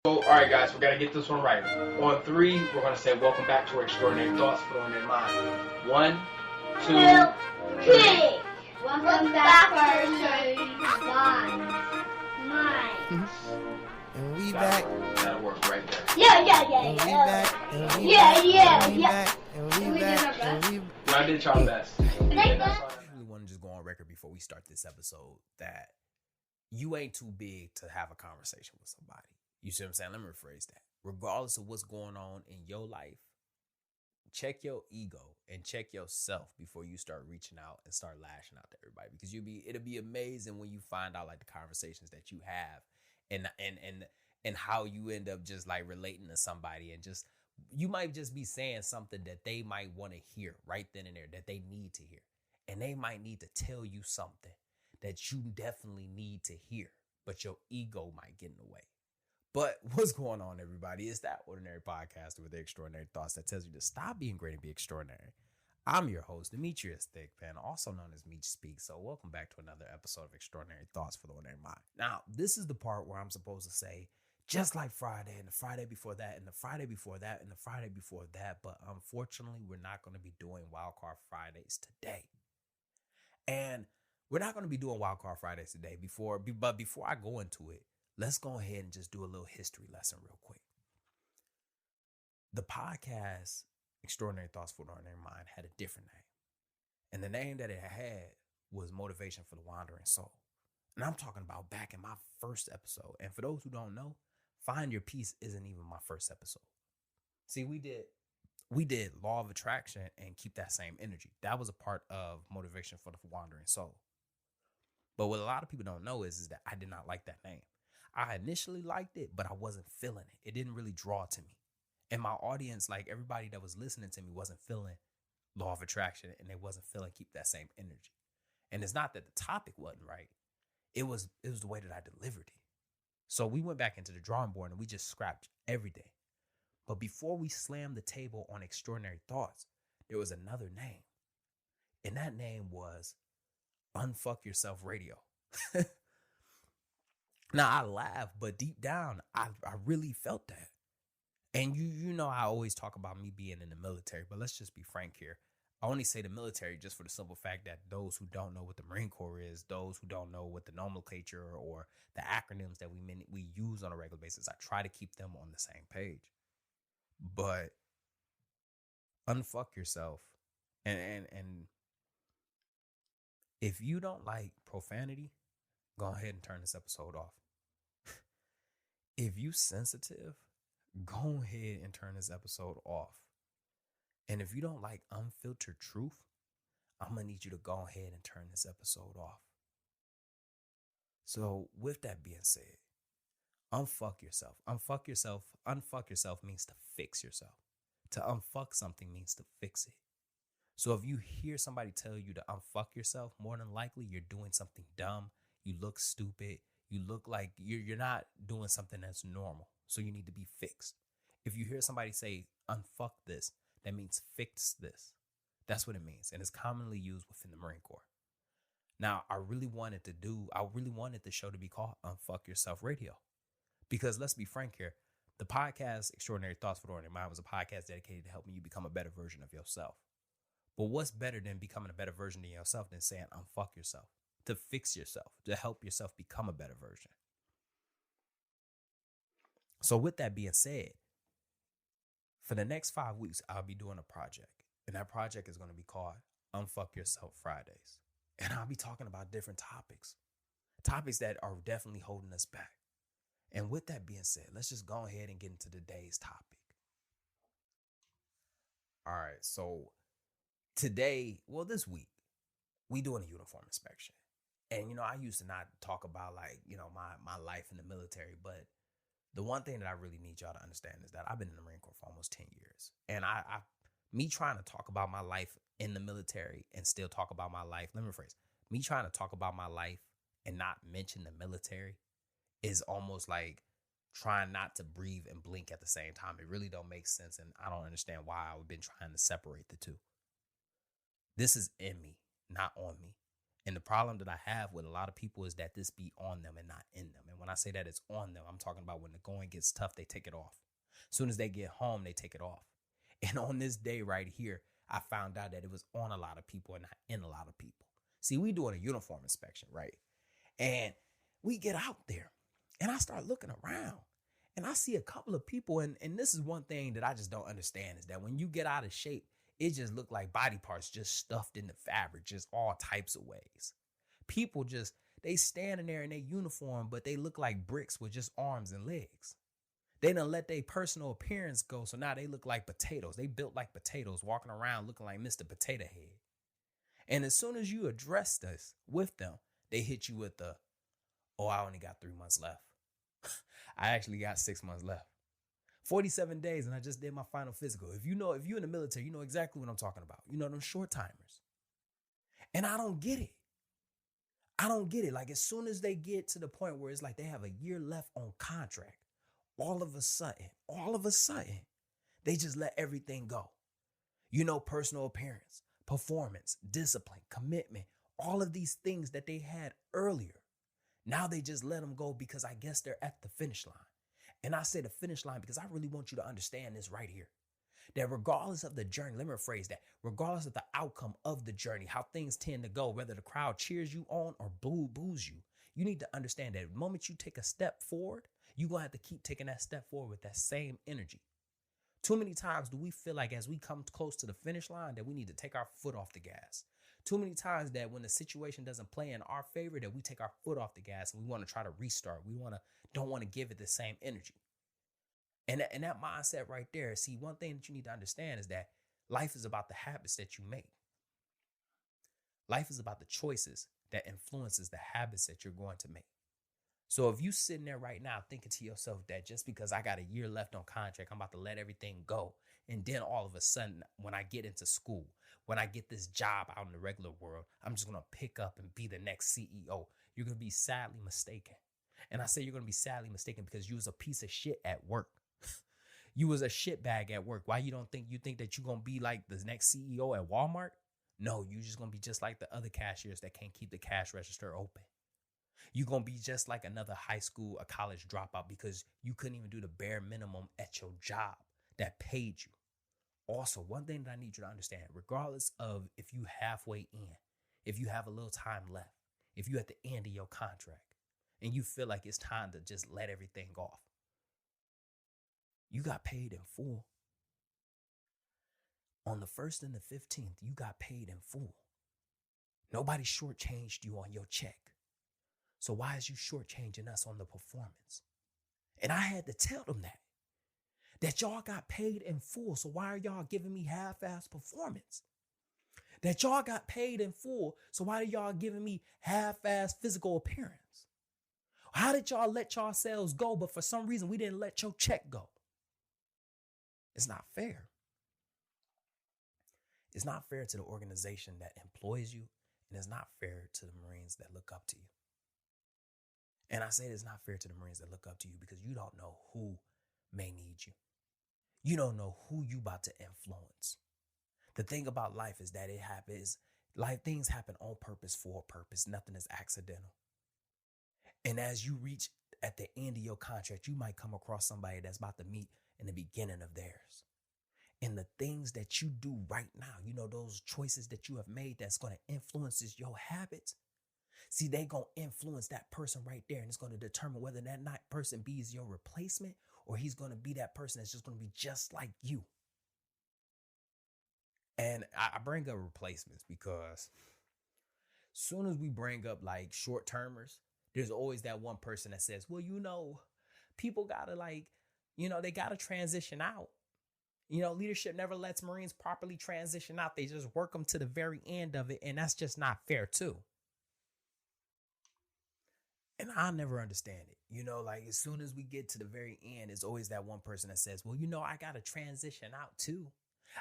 So, all right, guys, we got to get this one right. On three, we're going to say, welcome back to our Extraordinary Thoughts for on their mind. 1, 2, 3. Welcome back to our mind. And we back. That'll work right there. Yeah. And we back. And we Yeah. back. And we back. And we Y'all did y'all best. I really want to just go on record before we start this episode that you ain't too big to have a conversation with somebody. You see what I'm saying? Let me rephrase that. Regardless of what's going on in your life, check your ego and check yourself before you start reaching out and start lashing out to everybody. Because it'll be amazing when you find out like the conversations that you have and how you end up just like relating to somebody, and just you might just be saying something that they might want to hear right then and there, that they need to hear. And they might need to tell you something that you definitely need to hear, but your ego might get in the way. But what's going on, everybody? It's that ordinary podcaster with the extraordinary thoughts that tells you to stop being great and be extraordinary. I'm your host, Demetrius Thickpen, also known as Meech Speaks. So welcome back to another episode of Extraordinary Thoughts for the Ordinary Mind. Now, this is the part where I'm supposed to say, just like Friday and the Friday before that and the Friday before that and the Friday before that. But unfortunately, we're not going to be doing Wildcard Fridays today. And we're not going to be doing Wildcard Fridays today. But before I go into it, let's go ahead and just do a little history lesson real quick. The podcast, Extraordinary Thoughts for the Ordinary Mind, had a different name. And the name that it had was Motivation for the Wandering Soul. And I'm talking about back in my first episode. And for those who don't know, Find Your Peace isn't even my first episode. See, we did Law of Attraction and Keep That Same Energy. That was a part of Motivation for the Wandering Soul. But what a lot of people don't know is that I did not like that name. I initially liked it, but I wasn't feeling it. It didn't really draw to me. And my audience, like everybody that was listening to me, wasn't feeling Law of Attraction, and they wasn't feeling Keep That Same Energy. And it's not that the topic wasn't right. It was the way that I delivered it. So we went back into the drawing board and we just scrapped everything. But before we slammed the table on Extraordinary Thoughts, there was another name. And that name was UnFuk Yourself Radio. Now, I laugh, but deep down, I really felt that. And you know, I always talk about me being in the military, but let's just be frank here. I only say the military just for the simple fact that those who don't know what the Marine Corps is, those who don't know what the nomenclature or the acronyms that we use on a regular basis, I try to keep them on the same page. But unfuck yourself. And if you don't like profanity, go ahead and turn this episode off. If you sensitive, go ahead and turn this episode off. And if you don't like unfiltered truth, I'm going to need you to go ahead and turn this episode off. So with that being said, unfuck yourself. Unfuck yourself. Unfuck yourself means to fix yourself. To unfuck something means to fix it. So if you hear somebody tell you to unfuck yourself, more than likely you're doing something dumb. You look stupid. You look like you're not doing something that's normal. So you need to be fixed. If you hear somebody say unfuck this, that means fix this. That's what it means. And it's commonly used within the Marine Corps. Now, I really wanted the show to be called UnFuk Yourself Radio. Because let's be frank here, the podcast Extraordinary Thoughts for the Ordinary Mind was a podcast dedicated to helping you become a better version of yourself. But what's better than becoming a better version of yourself than saying unfuck yourself? To fix yourself, to help yourself become a better version. So with that being said, for the next 5 weeks, I'll be doing a project. And that project is going to be called UnFuk Yourself Fridays. And I'll be talking about different topics. Topics that are definitely holding us back. And with that being said, let's just go ahead and get into today's topic. All right, so this week, we doing a uniform inspection. And, I used to not talk about my life in the military, but the one thing that I really need y'all to understand is that I've been in the Marine Corps for almost 10 years. And me trying to talk about my life in the military and still talk about my life, let me rephrase, me trying to talk about my life and not mention the military is almost like trying not to breathe and blink at the same time. It really don't make sense. And I don't understand why I've been trying to separate the two. This is in me, not on me. And the problem that I have with a lot of people is that this be on them and not in them. And when I say that it's on them, I'm talking about when the going gets tough, they take it off. As soon as they get home, they take it off. And on this day right here, I found out that it was on a lot of people and not in a lot of people. See, we doing a uniform inspection, right? And we get out there and I start looking around and I see a couple of people. And this is one thing that I just don't understand is that when you get out of shape, it just looked like body parts just stuffed in the fabric, just all types of ways. People just, they standing there in their uniform, but they look like bricks with just arms and legs. They done let their personal appearance go, so now they look like potatoes. They built like potatoes, walking around looking like Mr. Potato Head. And as soon as you address this with them, they hit you with the, oh, I only got 3 months left. I actually got 6 months left. 47 days, and I just did my final physical. If you're in the military, you know exactly what I'm talking about. You know them short timers. And I don't get it. I don't get it. Like as soon as they get to the point where it's like they have a year left on contract, all of a sudden, they just let everything go. You know, personal appearance, performance, discipline, commitment, all of these things that they had earlier. Now they just let them go because I guess they're at the finish line. And I say the finish line because I really want you to understand this right here. That regardless of the journey, let me rephrase that, regardless of the outcome of the journey, how things tend to go, whether the crowd cheers you on or boos you, you need to understand that the moment you take a step forward, you're going to have to keep taking that step forward with that same energy. Too many times do we feel like as we come close to the finish line that we need to take our foot off the gas. Too many times that when the situation doesn't play in our favor that we take our foot off the gas and we want to try to restart. We don't want to give it the same energy. And that mindset right there, see, one thing that you need to understand is that life is about the habits that you make. Life is about the choices that influences the habits that you're going to make. So if you sitting there right now thinking to yourself that just because I got a year left on contract, I'm about to let everything go. And then all of a sudden, when I get into school, when I get this job out in the regular world, I'm just going to pick up and be the next CEO. You're going to be sadly mistaken. And I say you're going to be sadly mistaken because you was a piece of shit at work. You was a shitbag at work. Why you think that you're going to be like the next CEO at Walmart? No, you're just going to be just like the other cashiers that can't keep the cash register open. You're going to be just like another high school or college dropout because you couldn't even do the bare minimum at your job that paid you. Also, one thing that I need you to understand, regardless of if you halfway in, if you have a little time left, if you at the end of your contract and you feel like it's time to just let everything off, you got paid in full. On the 1st and the 15th, you got paid in full. Nobody shortchanged you on your check. So why is you shortchanging us on the performance? And I had to tell them that y'all got paid in full. So why are y'all giving me half-ass performance? That y'all got paid in full. So why are y'all giving me half-ass physical appearance? How did y'all let yourselves go? But for some reason, we didn't let your check go. It's not fair. It's not fair to the organization that employs you. And it's not fair to the Marines that look up to you. And I say it's not fair to the Marines that look up to you because you don't know who may need you. You don't know who you about to influence. The thing about life is that it happens, things happen on purpose for a purpose. Nothing is accidental. And as you reach at the end of your contract, you might come across somebody that's about to meet in the beginning of theirs. And the things that you do right now, you know, those choices that you have made that's going to influence your habits. See, they going to influence that person right there. And it's going to determine whether that person be your replacement or he's going to be that person that's just going to be just like you. And I bring up replacements because soon as we bring up like short termers, there's always that one person that says, well, you know, people got to they got to transition out. You know, leadership never lets Marines properly transition out. They just work them to the very end of it. And that's just not fair too. And I'll never understand it. You know, like as soon as we get to the very end, it's always that one person that says, well, you know, I got to transition out too.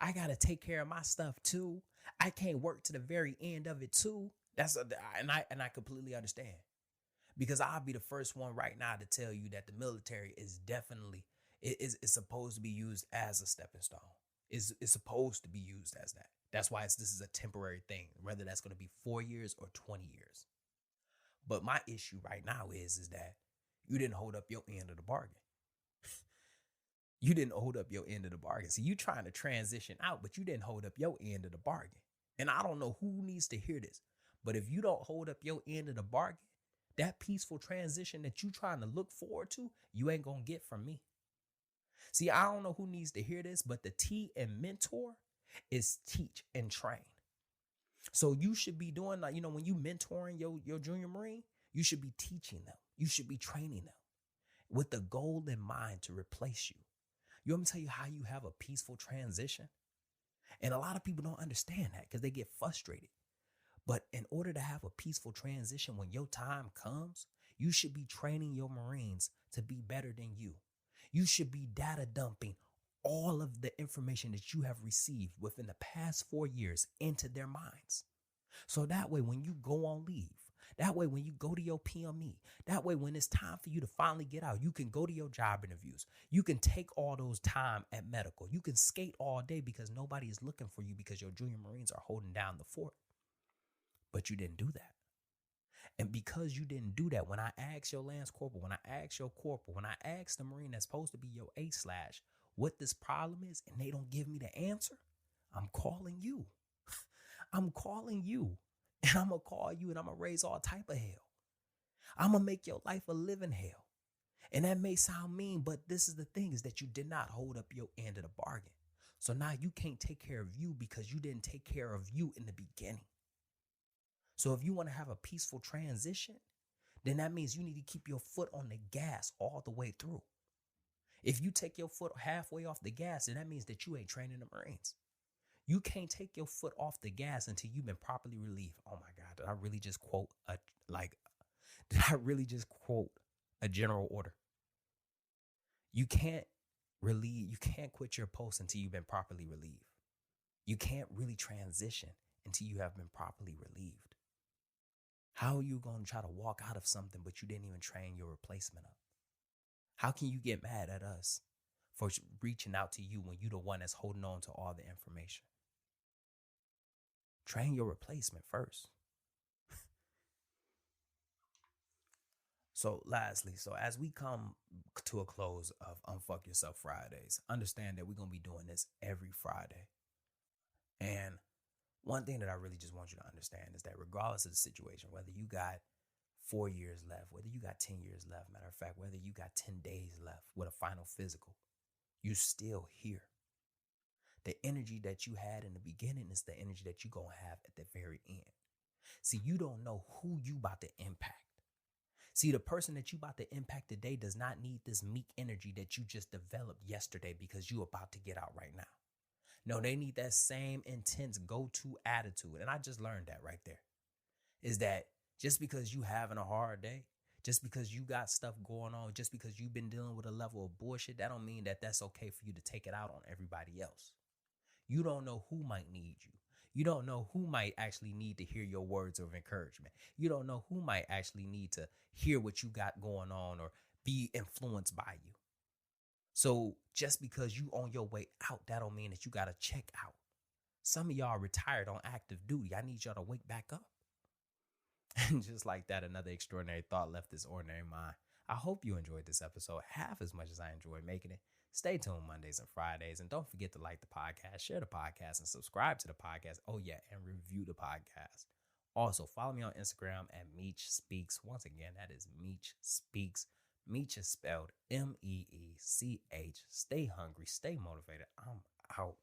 I got to take care of my stuff too. I can't work to the very end of it too. And I completely understand because I'll be the first one right now to tell you that the military is definitely, it's supposed to be used as a stepping stone. It's supposed to be used as that. That's why this is a temporary thing, whether that's going to be 4 years or 20 years. But my issue right now is that you didn't hold up your end of the bargain. You didn't hold up your end of the bargain. So you trying to transition out, but you didn't hold up your end of the bargain. And I don't know who needs to hear this, but if you don't hold up your end of the bargain, that peaceful transition that you trying to look forward to, you ain't going to get from me. See, I don't know who needs to hear this, but the T in mentor is teach and train. So you should be doing, like, when you mentoring your junior Marine, you should be teaching them. You should be training them with the goal in mind to replace you. You want me to tell you how you have a peaceful transition? And a lot of people don't understand that because they get frustrated. But in order to have a peaceful transition, when your time comes, you should be training your Marines to be better than you. You should be data dumping all of the information that you have received within the past 4 years into their minds. So that way, when you go on leave, that way, when you go to your PME, that way, when it's time for you to finally get out, you can go to your job interviews. You can take all those time at medical. You can skate all day because nobody is looking for you because your junior Marines are holding down the fort. But you didn't do that. And because you didn't do that, when I asked your Lance Corporal, when I asked your Corporal, when I asked the Marine that's supposed to be your A/ what this problem is, and they don't give me the answer, I'm calling you. I'm calling you. And I'm going to call you and I'm going to raise all type of hell. I'm going to make your life a living hell. And that may sound mean, but this is the thing, is that you did not hold up your end of the bargain. So now you can't take care of you because you didn't take care of you in the beginning. So if you want to have a peaceful transition, then that means you need to keep your foot on the gas all the way through. If you take your foot halfway off the gas, then that means that you ain't training the Marines. You can't take your foot off the gas until you've been properly relieved. Oh my God, did I really just quote a general order? You can't quit your post until you've been properly relieved. You can't really transition until you have been properly relieved. How are you going to try to walk out of something, but you didn't even train your replacement up? How can you get mad at us for reaching out to you when you're the one that's holding on to all the information? Train your replacement first. So lastly, as we come to a close of UnFuk Yourself Fridays, understand that we're going to be doing this every Friday. And one thing that I really just want you to understand is that regardless of the situation, whether you got 4 years left, whether you got 10 years left, matter of fact, whether you got 10 days left with a final physical, you still here. The energy that you had in the beginning is the energy that you're going to have at the very end. See, you don't know who you about to impact. See, the person that you about to impact today does not need this meek energy that you just developed yesterday because you about to get out right now. No, they need that same intense go-to attitude. And I just learned that right there. Is that just because you having a hard day, just because you got stuff going on, just because you've been dealing with a level of bullshit, that don't mean that that's okay for you to take it out on everybody else. You don't know who might need you. You don't know who might actually need to hear your words of encouragement. You don't know who might actually need to hear what you got going on or be influenced by you. So just because you on your way out, that don't mean that you got to check out. Some of y'all retired on active duty. I need y'all to wake back up. And just like that, another extraordinary thought left this ordinary mind. I hope you enjoyed this episode half as much as I enjoyed making it. Stay tuned Mondays and Fridays. And don't forget to like the podcast, share the podcast, and subscribe to the podcast. Oh, yeah, and review the podcast. Also, follow me on Instagram at Meech Speaks. Once again, that is Meech Speaks. Meech is spelled M-E-E-C-H. Stay hungry, stay motivated. I'm out.